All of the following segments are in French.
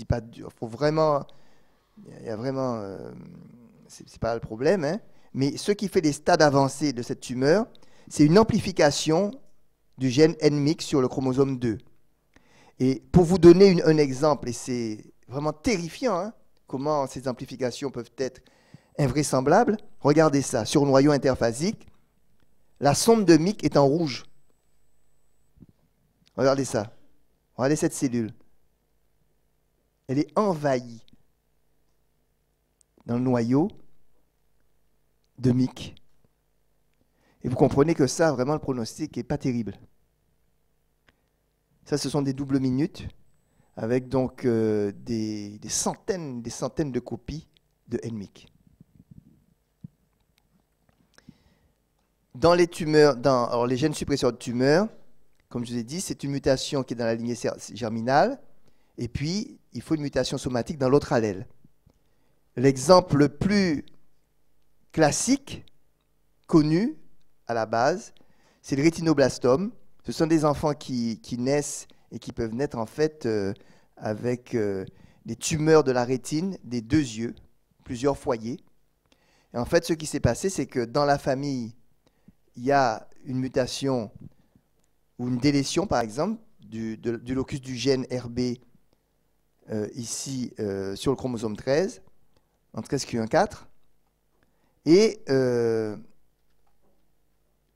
pas dur. Faut vraiment, il y a vraiment, c'est pas le problème, hein. Mais ce qui fait les stades avancés de cette tumeur, c'est une amplification du gène NMYC sur le chromosome 2. Et pour vous donner un exemple, et c'est vraiment terrifiant, hein, comment ces amplifications peuvent être invraisemblables, regardez ça, sur le noyau interphasique, la sonde de MYC est en rouge. Regardez ça. Regardez cette cellule. Elle est envahie dans le noyau de MYC. Et vous comprenez que ça, vraiment, le pronostic n'est pas terrible. Ça, ce sont des doubles minutes avec donc des centaines de copies de NMYC. Dans les tumeurs, alors les gènes suppresseurs de tumeurs, comme je vous ai dit, c'est une mutation qui est dans la lignée germinale, et puis il faut une mutation somatique dans l'autre allèle. L'exemple le plus classique, connu à la base, c'est le rétinoblastome. Ce sont des enfants qui naissent et qui peuvent naître en fait avec des tumeurs de la rétine des deux yeux, plusieurs foyers. Et en fait, ce qui s'est passé, c'est que dans la famille, il y a une mutation ou une délétion, par exemple, du locus du gène RB ici sur le chromosome 13, en 13q14. Et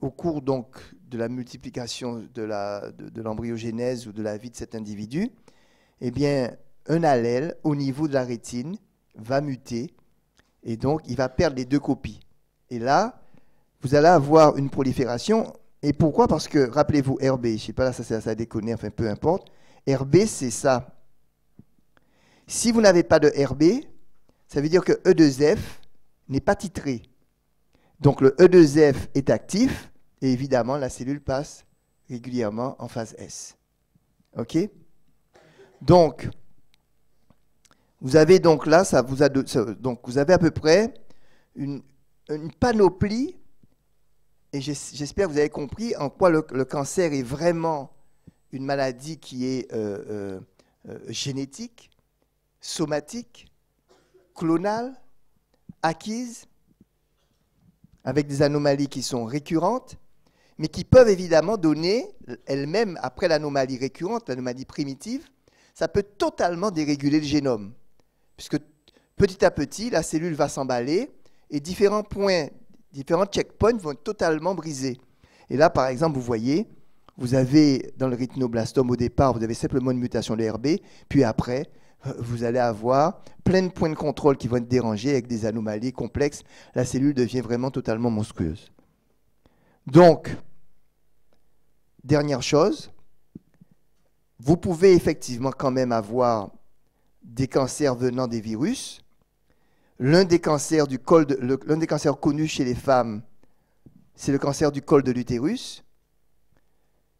au cours donc de la multiplication de l'embryogénèse ou de la vie de cet individu, eh bien, un allèle au niveau de la rétine va muter et donc il va perdre les deux copies. Et là, vous allez avoir une prolifération. Et pourquoi? Parce que, rappelez-vous, RB, je ne sais pas, là, ça déconne, enfin, peu importe. RB, c'est ça. Si vous n'avez pas de RB, ça veut dire que E2F n'est pas titré. Donc, le E2F est actif, et évidemment, la cellule passe régulièrement en phase S. OK? Donc, vous avez donc là, donc vous avez à peu près une panoplie. Et j'espère que vous avez compris en quoi le cancer est vraiment une maladie qui est génétique, somatique, clonale, acquise, avec des anomalies qui sont récurrentes, mais qui peuvent évidemment donner elles-mêmes, après l'anomalie récurrente, l'anomalie primitive, ça peut totalement déréguler le génome. Puisque petit à petit, la cellule va s'emballer et différents checkpoints vont être totalement brisés. Et là, par exemple, vous voyez, vous avez dans le rétinoblastome, au départ, vous avez simplement une mutation de RB, puis après, vous allez avoir plein de points de contrôle qui vont être dérangés avec des anomalies complexes. La cellule devient vraiment totalement monstrueuse. Donc, dernière chose, vous pouvez effectivement quand même avoir des cancers venant des virus. L'un des cancers connus chez les femmes, c'est le cancer du col de l'utérus,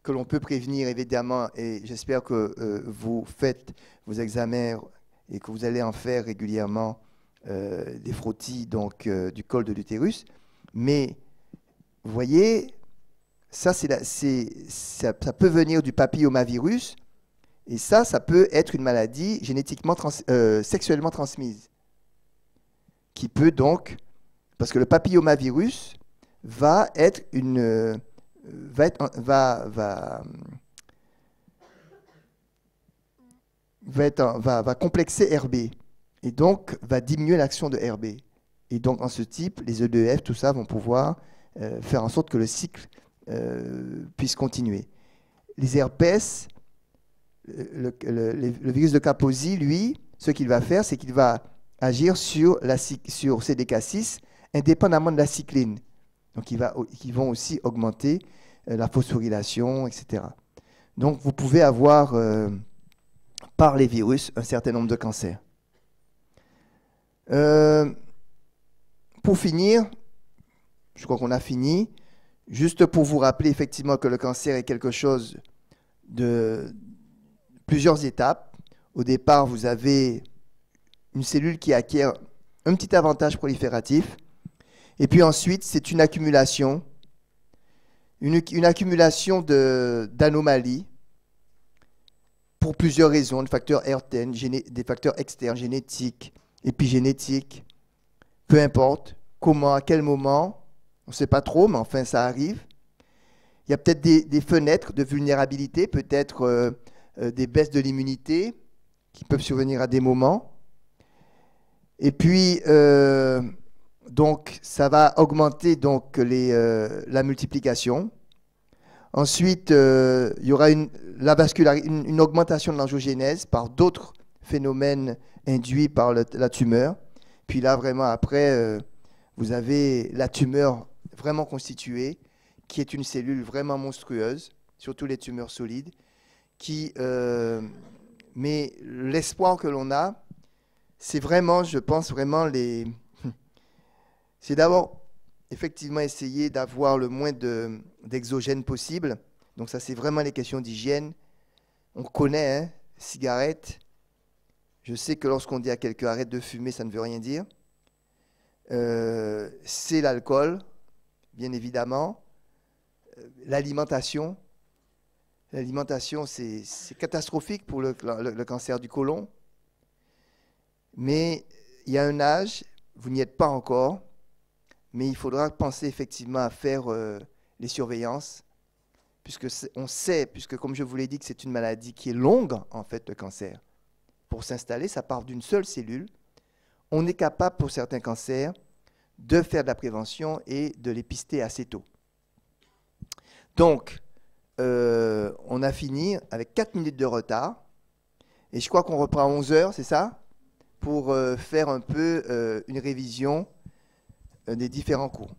que l'on peut prévenir évidemment, et j'espère que vous faites vos examens et que vous allez en faire régulièrement des frottis donc, du col de l'utérus. Mais vous voyez, ça peut venir du papillomavirus, et ça peut être une maladie génétiquement sexuellement transmise, qui peut donc, parce que le papillomavirus va être va complexer RB et donc va diminuer l'action de RB. Et donc en ce type, les E2F, tout ça vont pouvoir faire en sorte que le cycle puisse continuer. Les herpès, le virus de Kaposi, lui, ce qu'il va faire, c'est qu'il va agir sur CDK6 indépendamment de la cycline. Donc, ils vont aussi augmenter la phosphorylation, etc. Donc, vous pouvez avoir, par les virus, un certain nombre de cancers. Pour finir, je crois qu'on a fini. Juste pour vous rappeler effectivement que le cancer est quelque chose de plusieurs étapes. Au départ, vous avez une cellule qui acquiert un petit avantage prolifératif. Et puis ensuite, c'est une accumulation d'anomalies pour plusieurs raisons, des facteurs RTN, des facteurs externes, génétiques, épigénétiques, peu importe, comment, à quel moment, on ne sait pas trop, mais enfin ça arrive. Il y a peut-être des fenêtres de vulnérabilité, peut-être des baisses de l'immunité qui peuvent survenir à des moments. Et puis, donc, ça va augmenter donc, la multiplication. Ensuite, il y aura une augmentation de l'angiogénèse par d'autres phénomènes induits par la tumeur. Puis là, vraiment, après, vous avez la tumeur vraiment constituée, qui est une cellule vraiment monstrueuse, surtout les tumeurs solides, mais l'espoir que l'on a, c'est vraiment, je pense vraiment, c'est d'abord effectivement essayer d'avoir le moins d'exogènes possible. Donc ça, c'est vraiment les questions d'hygiène. On connaît, hein, cigarette. Je sais que lorsqu'on dit à quelqu'un arrête de fumer, ça ne veut rien dire. C'est l'alcool, bien évidemment. L'alimentation. L'alimentation, c'est catastrophique pour le cancer du côlon. Mais il y a un âge, vous n'y êtes pas encore, mais il faudra penser effectivement à faire les surveillances, puisque on sait, puisque comme je vous l'ai dit, que c'est une maladie qui est longue, en fait, le cancer. Pour s'installer, ça part d'une seule cellule. On est capable, pour certains cancers, de faire de la prévention et de les pister assez tôt. Donc, on a fini avec 4 minutes de retard. Et je crois qu'on reprend à 11 heures, c'est ça? Pour faire un peu une révision des différents cours.